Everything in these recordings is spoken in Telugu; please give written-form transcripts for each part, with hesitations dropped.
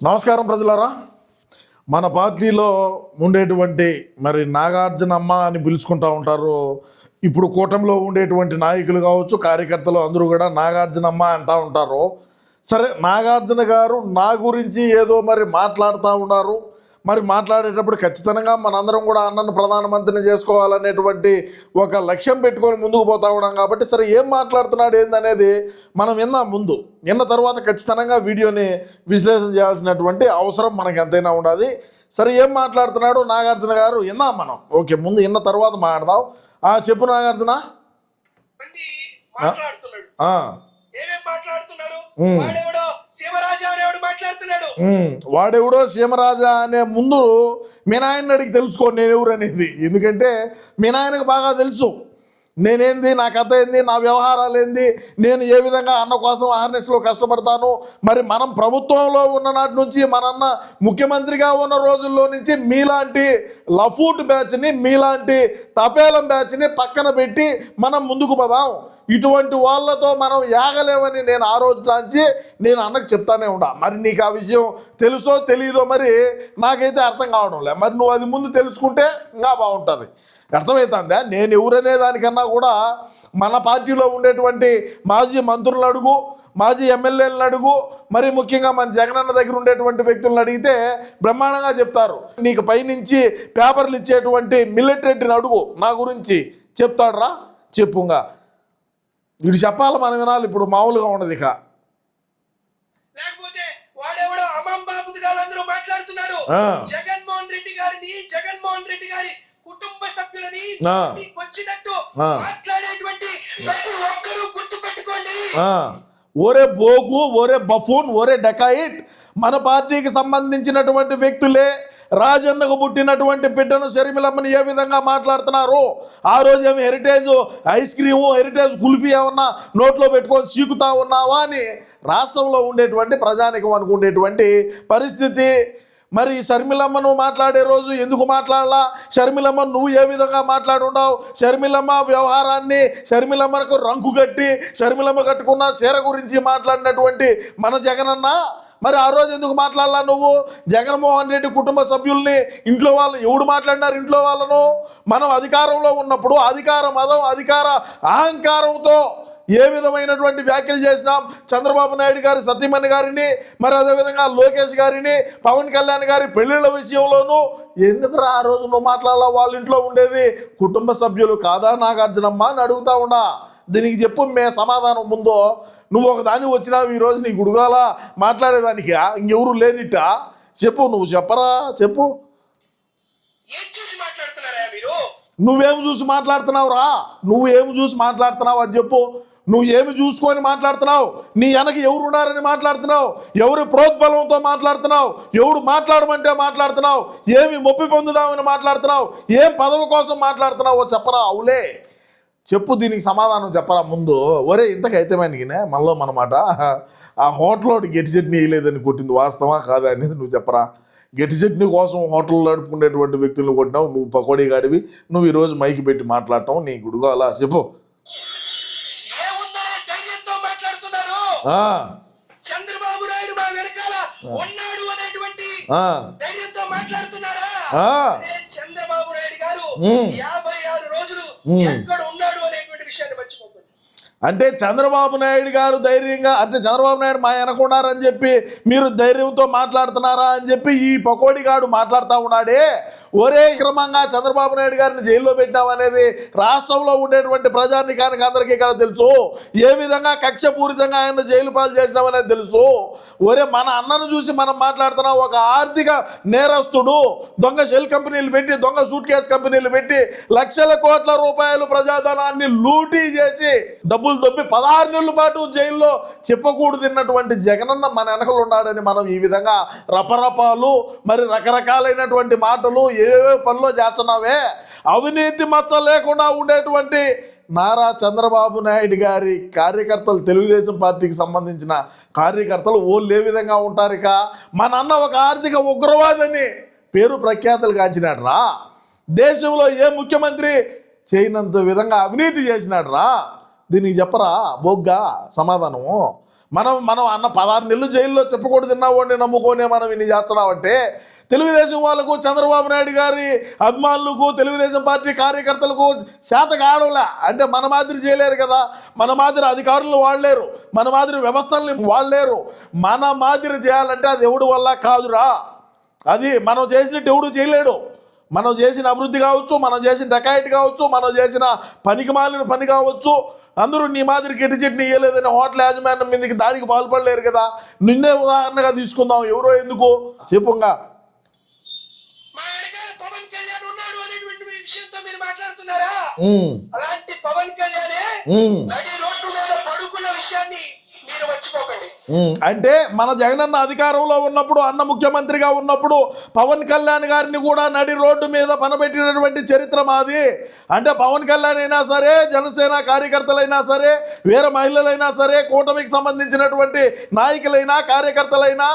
నమస్కారం ప్రజలారా. మన పార్టీలో ఉండేటువంటి మరి నాగార్జునమ్మ అని పిలుచుకుంటూ ఉంటారు. ఇప్పుడు కూటమిలో ఉండేటువంటి నాయకులు కావచ్చు, కార్యకర్తలు అందరూ కూడా నాగార్జునమ్మ అంటూ ఉంటారు. సరే, నాగార్జున గారు నా గురించి ఏదో మరి మాట్లాడుతూ ఉన్నారు. మరి మాట్లాడేటప్పుడు ఖచ్చితంగా మనందరం కూడా అన్నను ప్రధానమంత్రిని చేసుకోవాలనేటువంటి ఒక లక్ష్యం పెట్టుకొని ముందుకు పోతా ఉన్నాం. కాబట్టి సరే, ఏం మాట్లాడుతున్నాడు ఏందనేది మనం విన్న తర్వాత ఖచ్చితంగా వీడియోని విశ్లేషణ చేయాల్సినటువంటి అవసరం మనకు ఎంతైనా ఉండాలి. సరే, ఏం మాట్లాడుతున్నాడు నాగార్జున గారు విన్నాం మనం. ఓకే, ముందు విన్న తర్వాత మాట్లాడదాం. చెప్పు నాగార్జున. వాడెవడో సీమరాజా అనే ముందు మీ నాయన్ని అడిగి తెలుసుకోండి నేను ఎవరు అనేది. ఎందుకంటే మీ నాయనకు బాగా తెలుసు నేనేంది, నా కథ ఏంది, నా వ్యవహారాలు ఏంది, నేను ఏ విధంగా అన్న కోసం అహర్నిశలో కష్టపడతాను. మరి మనం ప్రభుత్వంలో ఉన్న నాటి నుంచి మన అన్న ముఖ్యమంత్రిగా ఉన్న రోజుల్లో నుంచి మీలాంటి లఫూట్ బ్యాచ్ని, మీలాంటి తపేలం బ్యాచ్ని పక్కన పెట్టి మనం ముందుకు పదాం. ఇటువంటి వాళ్ళతో మనం యాగలేమని నేను ఆ రోజు నుంచి నేను అన్నకు చెప్తానే ఉండా. మరి నీకు ఆ విషయం తెలుసో తెలియదో మరి నాకైతే అర్థం కావడం లే. మరి నువ్వు అది ముందు తెలుసుకుంటే ఇంకా బాగుంటుంది. అర్థమవుతుందా? నేను ఎవరనే దానికన్నా కూడా మన పార్టీలో ఉండేటువంటి మాజీ మంత్రులను అడుగు, మాజీ ఎమ్మెల్యేలను అడుగు, మరి ముఖ్యంగా మన జగనన్న దగ్గర ఉండేటువంటి వ్యక్తులను అడిగితే బ్రహ్మాండంగా చెప్తారు. నీకు పైనుంచి పేపర్లు ఇచ్చేటువంటి మిలిటరీని అడుగు, నా గురించి చెప్తాడురా. చెప్పుగా వీడు చెప్పాలి, మనం వినాలి. ఇప్పుడు మామూలుగా ఉండదు. ఇక జగన్మోహన్ రెడ్డి గారి కుటుంబ సభ్యులని వచ్చినట్టు మాట్లాడేటువంటి ప్రతి ఒక్కరూ గుర్తు పెట్టుకోండి. ఓరే బోగు, ఓరే బఫూన్, ఓరే డకాయిట్, మన పార్టీకి సంబంధించినటువంటి వ్యక్తులే రాజన్నకు పుట్టినటువంటి బిడ్డను షర్మిలమ్మని ఏ విధంగా మాట్లాడుతున్నారు. ఆ రోజు ఏమి heritage ice cream, heritage kulfi ఏమన్నా నోట్లో పెట్టుకొని చీకుతా ఉన్నావా అని రాష్ట్రంలో ఉండేటువంటి ప్రజానికం అనుకునేటువంటి పరిస్థితి. మరి షర్మిలమ్మను మాట్లాడే రోజు ఎందుకు మాట్లాడాలా? షర్మిలమ్మ నువ్వు ఏ విధంగా మాట్లాడుండావు? షర్మిలమ్మ వ్యవహారాన్ని, షర్మిలమ్మకు రంకు కట్టి షర్మిలమ్మ కట్టుకున్న చీర గురించి మాట్లాడినటువంటి మన జగనన్న మరి ఆ రోజు ఎందుకు మాట్లాడాలా నువ్వు? జగన్మోహన్ రెడ్డి కుటుంబ సభ్యుల్ని, ఇంట్లో వాళ్ళు ఎవడు మాట్లాడినారు? ఇంట్లో వాళ్ళను మనం అధికారంలో ఉన్నప్పుడు అధికార మదం, అధికార అహంకారంతో ఏ విధమైనటువంటి వ్యాఖ్యలు చేసినాం. చంద్రబాబు నాయుడు గారి సతీమణి గారిని, మరి అదేవిధంగా లోకేష్ గారిని, పవన్ కళ్యాణ్ గారి పెళ్ళిళ్ళ విషయంలోనూ ఎందుకు ఆ రోజు నువ్వు మాట్లాడాలా? వాళ్ళ ఇంట్లో ఉండేది కుటుంబ సభ్యులు కాదా నాగార్జునమ్మ అని అడుగుతా ఉన్నా. దీనికి చెప్పు మే సమాధానం ముందో. నువ్వు ఒక దాన్ని వచ్చినావు ఈరోజు నీ గుడుగాల మాట్లాడేదానికి ఇంకెవరు లేనిట్ట. చెప్పు, నువ్వు చెప్పరా, చెప్పు. నువ్వేమి చూసి మాట్లాడుతున్నావురా? నువ్వు ఏమి చూసి మాట్లాడుతున్నావు అది చెప్పు. నువ్వు ఏమి చూసుకొని మాట్లాడుతున్నావు? నీ వెనక ఎవరు ఉన్నారని మాట్లాడుతున్నావు? ఎవరి ప్రోద్బలంతో మాట్లాడుతున్నావు? ఎవడు మాట్లాడమంటే మాట్లాడుతున్నావు? ఏమి మొప్పి పొందుదామని మాట్లాడుతున్నావు? ఏం పదవి కోసం మాట్లాడుతున్నావో చెప్పరా. అవులే చెప్పు, దీనికి సమాధానం చెప్పరా ముందు. ఒరే ఇంతకైతే మనకినే మనలో మనమాట ఆ హోటల్లో గట్టి చట్నీ వేయలేదని కొట్టింది వాస్తవా కాదా అనేది నువ్వు చెప్పరా. గట్టి చట్నీ కోసం హోటల్లో నడుపుకునేటువంటి వ్యక్తులను కొట్టినావు నువ్వు, పకోడీ గాడివి. నువ్వు ఈరోజు మైకి పెట్టి మాట్లాడటం నీ గుడుగా అలా చెప్పు. చంద్రబాబు నాయుడు మా వెనకాల ఉన్నాడు అనేటువంటి ధైర్యంతో మాట్లాడుతున్నారా? చంద్రబాబు నాయుడు గారు 56 రోజులు ఎక్కడ ఉన్నాడు అనేటువంటి విషయాన్ని మర్చిపోకండి. అంటే చంద్రబాబు నాయుడు గారు ధైర్యంగా, అంటే చంద్రబాబు నాయుడు మా వెనకున్నారని చెప్పి మీరు ధైర్యంతో మాట్లాడుతున్నారా అని చెప్పి ఈ పకోడీగాడు మాట్లాడుతూ ఉన్నాడే. ఒరే క్రమంగా చంద్రబాబు నాయుడు గారిని జైల్లో పెట్టామనేది రాష్ట్రంలో ఉండేటువంటి ప్రజానికానికి అందరికీ ఇక్కడ తెలుసు. ఏ విధంగా కక్షపూరితంగా ఆయన జైలు పాలు చేసినామనేది తెలుసు. ఒరే మన అన్నను చూసి మనం మాట్లాడుతున్నాం. ఒక ఆర్థిక నేరస్తుడు దొంగ షెల్ కంపెనీలు పెట్టి, దొంగ సూట్ కేసు కంపెనీలు పెట్టి లక్షల కోట్ల రూపాయలు ప్రజాధనాన్ని లూటీ చేసి డబ్బులు దొబ్బి 16 నెలల పాటు జైల్లో చెప్పకూడదు తిన్నటువంటి జగనన్న మన వెనకలు ఉన్నాడని మనం ఈ విధంగా రపరపాలు, మరి రకరకాలైనటువంటి మాటలు ఏవే పనిలో చేస్తున్నావే. అవినీతి మచ్చ లేకుండా ఉండేటువంటి నారా చంద్రబాబు నాయుడు గారి కార్యకర్తలు, తెలుగుదేశం పార్టీకి సంబంధించిన కార్యకర్తలు ఓళ్ళు ఏ విధంగా ఉంటారు? ఇక మన అన్న ఒక ఆర్థిక ఉగ్రవాదని పేరు ప్రఖ్యాతలు కాంచినాడు రా. దేశంలో ఏ ముఖ్యమంత్రి చేయనంత విధంగా అవినీతి చేసినాడు రా. దీనికి చెప్పరా బొగ్గా సమాధానము. మనం అన్న 16 నెలలు జైల్లో చెప్పకూడదు తిన్నావాడిని నమ్ముకోనే మనం ఇన్ని చేస్తున్నామంటే తెలుగుదేశం వాళ్ళకు, చంద్రబాబు నాయుడు గారి అభిమానులకు, తెలుగుదేశం పార్టీ కార్యకర్తలకు చేత కావడంలే. అంటే మన మాదిరి చేయలేరు కదా, మన మాదిరి అధికారులను వాడలేరు, మన మాదిరి వ్యవస్థల్ని వాడలేరు. మన మాదిరి చేయాలంటే అది ఎవడు వల్ల కాదురా. అది మనం చేసినట్టు ఎవడు చేయలేడు. మనం చేసిన అభివృద్ధి కావచ్చు, మనం చేసిన డకాయిట్ కావచ్చు, మనం చేసిన పనికి మాలిన పని కావచ్చు, అందరూ నీ మాదిరి గిట్టి చెట్ని ఇయ్యలేదని హోటల్ యాజమాన్యం మీదకి దాడికి పాల్పడలేరు కదా. నిన్నే ఉదాహరణగా తీసుకుందాం. ఎవరో ఎందుకు చెప్పుగా మా వెనకాల పవన్ కళ్యాణ్ ఉన్నాడు అనేటువంటి విషయంతో మీరు మాట్లాడుతున్నారా? అలాంటి పవన్ కళ్యాణే నడి రోడ్డు మీద పడుకున్న విషయాన్ని మీరు మర్చిపోకండి. అంటే మన జగనన్న అధికారంలో ఉన్నప్పుడు, అన్న ముఖ్యమంత్రిగా ఉన్నప్పుడు పవన్ కళ్యాణ్ గారిని కూడా నడి రోడ్డు మీద పనబెట్టినటువంటి చరిత్ర మాది. అంటే పవన్ కళ్యాణ్ అయినా సరే, జనసేన కార్యకర్తలైనా సరే, వేరే మహిళలైనా సరే, కూటమికి సంబంధించినటువంటి నాయకులైనా కార్యకర్తలైనా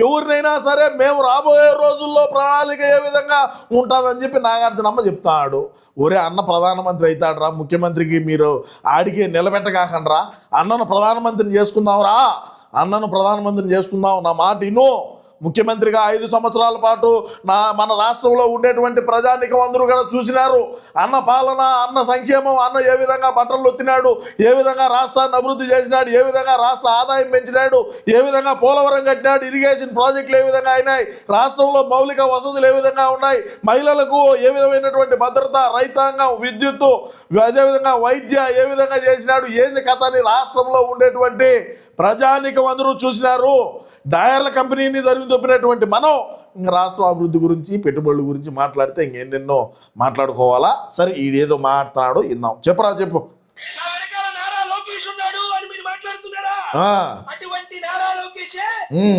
ఎవరినైనా సరే మేము రాబోయే రోజుల్లో ప్రణాళిక ఏ విధంగా ఉంటుందని చెప్పి నాగార్జునమ్మ చెప్తాడు. ఒరే అన్న ప్రధానమంత్రి అవుతాడురా, ముఖ్యమంత్రికి మీరు ఆడికి నిలబెట్టకాకండ్రా, అన్నను ప్రధానమంత్రిని చేసుకుందాంరా, అన్నను ప్రధానమంత్రిని చేసుకుందాం, నా మాట ఇను. ముఖ్యమంత్రిగా 5 సంవత్సరాల పాటు మన రాష్ట్రంలో ఉండేటువంటి ప్రజానికం అందరూ కూడా చూసినారు అన్న పాలన, అన్న సంక్షేమం, అన్న ఏ విధంగా బట్టలు ఒత్తినాడు, ఏ విధంగా రాష్ట్రాన్ని అభివృద్ధి చేసినాడు, ఏ విధంగా రాష్ట్ర ఆదాయం పెంచినాడు, ఏ విధంగా పోలవరం కట్టినాడు, ఇరిగేషన్ ప్రాజెక్టులు ఏ విధంగా అయినాయి, రాష్ట్రంలో మౌలిక వసతులు ఏ విధంగా ఉన్నాయి, మహిళలకు ఏ విధమైనటువంటి భద్రత, రైతాంగం, విద్యుత్తు, అదేవిధంగా వైద్య ఏ విధంగా చేసినాడు, ఏంది కథ అని రాష్ట్రంలో ఉండేటువంటి ప్రజానికం అందరూ చూసినారు. డయర్ల కంపెనీని తరిమి తొప్పినటువంటి మనం ఇంకా రాష్ట్ర అభివృద్ధి గురించి, పెట్టుబడుల గురించి మాట్లాడితే ఇంకెన్నెన్నో మాట్లాడుకోవాలా. సరే ఈడేదో మాట్లాడు ఇందాం. చెప్పరా చెప్పు. నా వెనకాల నారా లోకేష్ ఉన్నాడు అని మీరు మాట్లాడుతున్నారా? అటువంటి నారా లోకేషే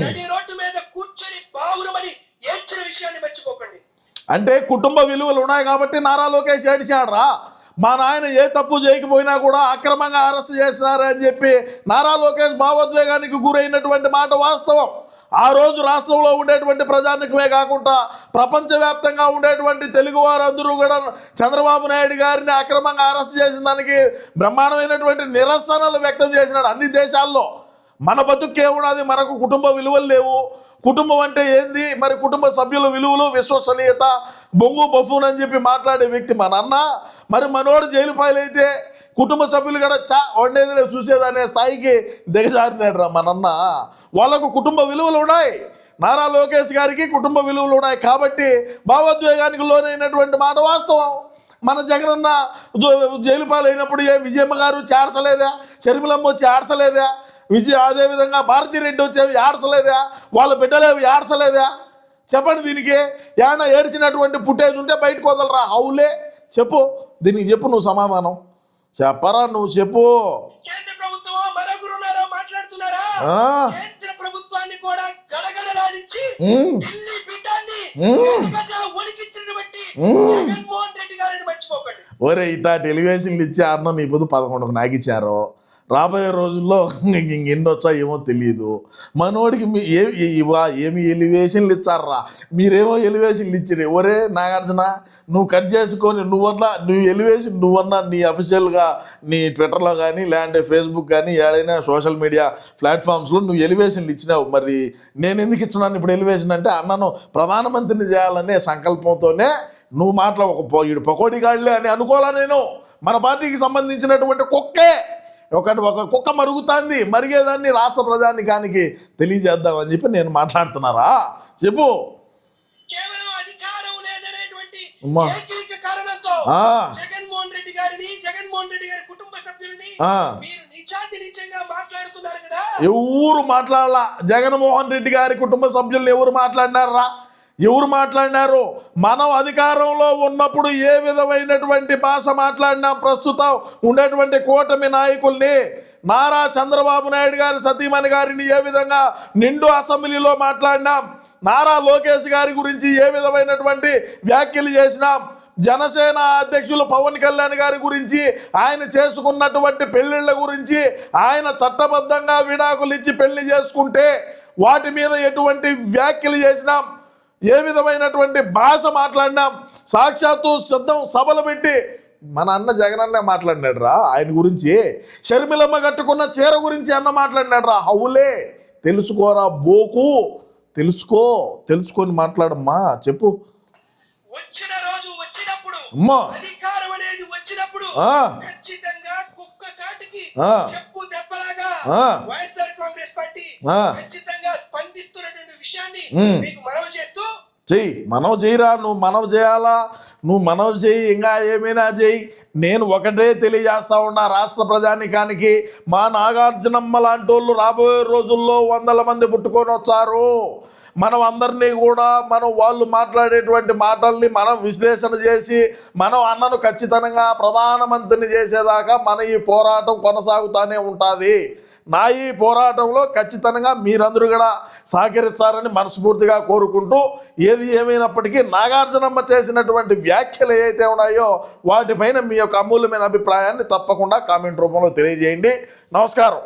నడి రోడ్డు మీద కూర్చొని బావురమని ఏడ్చిన విషయాన్ని మర్చిపోకండి. అంటే కుటుంబ విలువలు ఉన్నాయి కాబట్టి నారా లోకేష్ ఏడిచాడరా. మా నాయన ఏ తప్పు చేయకపోయినా కూడా అక్రమంగా అరెస్ట్ చేసినారని చెప్పి నారా లోకేష్ భావోద్వేగానికి గురైనటువంటి మాట వాస్తవం. ఆ రోజు రాష్ట్రంలో ఉండేటువంటి ప్రజానికమే కాకుండా ప్రపంచవ్యాప్తంగా ఉండేటువంటి తెలుగు వారందరూ కూడా చంద్రబాబు నాయుడు గారిని అక్రమంగా అరెస్ట్ చేసిన దానికి బ్రహ్మాండమైనటువంటి నిరసనలు వ్యక్తం చేసినాడు అన్ని దేశాల్లో. మన బతుకేమున్నది, మనకు కుటుంబ విలువలు లేవు. కుటుంబం అంటే ఏంది, మరి కుటుంబ సభ్యుల విలువలు, విశ్వసనీయత, బొంగు బఫూన్ అని చెప్పి మాట్లాడే వ్యక్తి మన అన్న. మరి మనోడు జైలు పాలైతే కుటుంబ సభ్యులు కూడా వండేదిలే చూసేదనే స్థాయికి దిగజారినాడు రా మనన్న. వాళ్ళకు కుటుంబ విలువలు ఉన్నాయి. నారా లోకేష్ గారికి కుటుంబ విలువలు ఉన్నాయి కాబట్టి భావోద్వేగానికి లోనైనటువంటి మాట వాస్తవం. మన జగనన్న జైలు పాలైనప్పుడు విజయమ్మ గారు చేర్చలేదా, షర్మిలమ్మ వచ్చి ఆడసలేదా, అదేవిధంగా భారతిరెడ్డి వచ్చేవి ఆడసలేదా, వాళ్ళ బిడ్డలేవి ఆడసలేదా? చెప్పండి. దీనికి ఏమన్నా ఏడ్చినటువంటి పుట్టేజ్ ఉంటే బయటకు వదలరా. అవులే చెప్పు, దీనికి చెప్పు, నువ్వు సమాధానం చెప్పరా, నువ్వు చెప్పు. కేంద్ర ప్రభుత్వం మరొకరున్నారో మాట్లాడుతున్నారా? కేంద్ర ప్రభుత్వాన్ని కూడా గడగడలాడించి ఢిల్లీ పీఠాన్ని వణికించినటువంటి జగన్మోహన్ రెడ్డి గారిని మర్చిపోకండి. ఒరే ఇట్లా టెలివిజన్లు ఇచ్చే అన్న నీ పొద్దు 11కు నాగిచ్చారు. రాబోయే రోజుల్లో ఎన్ని వచ్చాయేమో తెలియదు. మనోడికి ఏమి ఎలివేషన్లు ఇచ్చారా, మీరేమో ఎలివేషన్లు ఇచ్చిరే. ఒరే నాగార్జున, నువ్వు కట్ చేసుకొని నువ్వు ఎలివేషన్ నువ్వన్నా నీ అఫీషియల్గా నీ ట్విట్టర్లో కానీ లేదంటే ఫేస్బుక్ కానీ ఏదైనా సోషల్ మీడియా ప్లాట్ఫామ్స్లో నువ్వు ఎలివేషన్లు ఇచ్చినావు. మరి నేను ఎందుకు ఇచ్చినాను ఇప్పుడు ఎలివేషన్ అంటే, అన్నను ప్రధానమంత్రిని చేయాలనే సంకల్పంతోనే నువ్వు ఈడు పకోడీగాళ్ళే అని అనుకోవాలా. నేను మన పార్టీకి సంబంధించినటువంటి ఒక కుక్క మరుగుతుంది, మరిగేదాన్ని రాష్ట్ర ప్రజానికానికి తెలియజేద్దామని చెప్పి నేను మాట్లాడుతున్నారా. చెప్పు. కేవలం అధికారం లేదనేటువంటి ఏకైక కారణంతో జగన్మోహన్ రెడ్డి గారిని, జగన్మోహన్ రెడ్డి గారి కుటుంబ సభ్యులని మీరు నీచంగా మాట్లాడుతున్నారు కదా. ఎవరు మాట్లాడాల? జగన్మోహన్ రెడ్డి గారి కుటుంబ సభ్యుల్ని ఎవరు మాట్లాడినారా? ఎవరు మాట్లాడినారు? మనం అధికారంలో ఉన్నప్పుడు ఏ విధమైనటువంటి భాష మాట్లాడినాం? ప్రస్తుతం ఉండేటువంటి కూటమి నాయకుల్ని, నారా చంద్రబాబు నాయుడు గారి సతీమణి గారిని ఏ విధంగా నిండు అసెంబ్లీలో మాట్లాడినాం? నారా లోకేష్ గారి గురించి ఏ విధమైనటువంటి వ్యాఖ్యలు చేసినాం? జనసేన అధ్యక్షులు పవన్ కళ్యాణ్ గారి గురించి, ఆయన చేసుకున్నటువంటి పెళ్ళిళ్ళ గురించి, ఆయన చట్టబద్ధంగా విడాకులు ఇచ్చి పెళ్లి చేసుకుంటే వాటి మీద ఎటువంటి వ్యాఖ్యలు చేసినాం? ఏ విధమైనటువంటి భాష మాట్లాడినాం? సాక్షాత్తు సభలు పెట్టి మన అన్న జగన్ అన్నే మాట్లాడినాడు రా ఆయన గురించి. షర్మిలమ్మ కట్టుకున్న చీర గురించి అన్న మాట్లాడినాడు రా. హౌలే తెలుసుకోరా బోకు, తెలుసుకొని మాట్లాడమ్మా. చెప్పు. వచ్చిన రోజు వచ్చినప్పుడు, అమ్మా అధికారం అనేది వచ్చినప్పుడు ఆ. ఖచ్చితంగా కుక్క కాటికి ఆ. చెప్పు దెబ్బలాగా ఆ. వైఎస్ఆర్ కాంగ్రెస్ పార్టీ ఆ. ఖచ్చితంగా స్పందిస్తున్నటువంటి విషయాన్ని మీకు మనవి చేస్తూ చెయ్యి. మనవి చేయరా, నువ్వు మనవి చేయాలా, నువ్వు మనవి చేయి, ఇంకా ఏమైనా చేయి. నేను ఒకటే తెలియజేస్తా ఉన్నా రాష్ట్ర ప్రజానికానికి, మా నాగార్జునమ్మ లాంటి వాళ్ళు రాబోయే రోజుల్లో 100 మంది పుట్టుకొని వచ్చారు. మనం అందరినీ కూడా వాళ్ళు మాట్లాడేటువంటి మాటల్ని మనం విశ్లేషణ చేసి మనం అన్నను ఖచ్చితంగా ప్రధానమంత్రిని చేసేదాకా మన ఈ పోరాటం కొనసాగుతూనే ఉంటుంది. నా ఈ పోరాటంలో ఖచ్చితంగా మీరందరూ కూడా సహకరిస్తారని మనస్ఫూర్తిగా కోరుకుంటూ, ఏది ఏమైనప్పటికీ నాగార్జునమ్మ చేసినటువంటి వ్యాఖ్యలు ఏవైతే ఉన్నాయో వాటిపైన మీ యొక్క అమూల్యమైన అభిప్రాయాన్ని తప్పకుండా కామెంట్ రూపంలో తెలియజేయండి. నమస్కారం.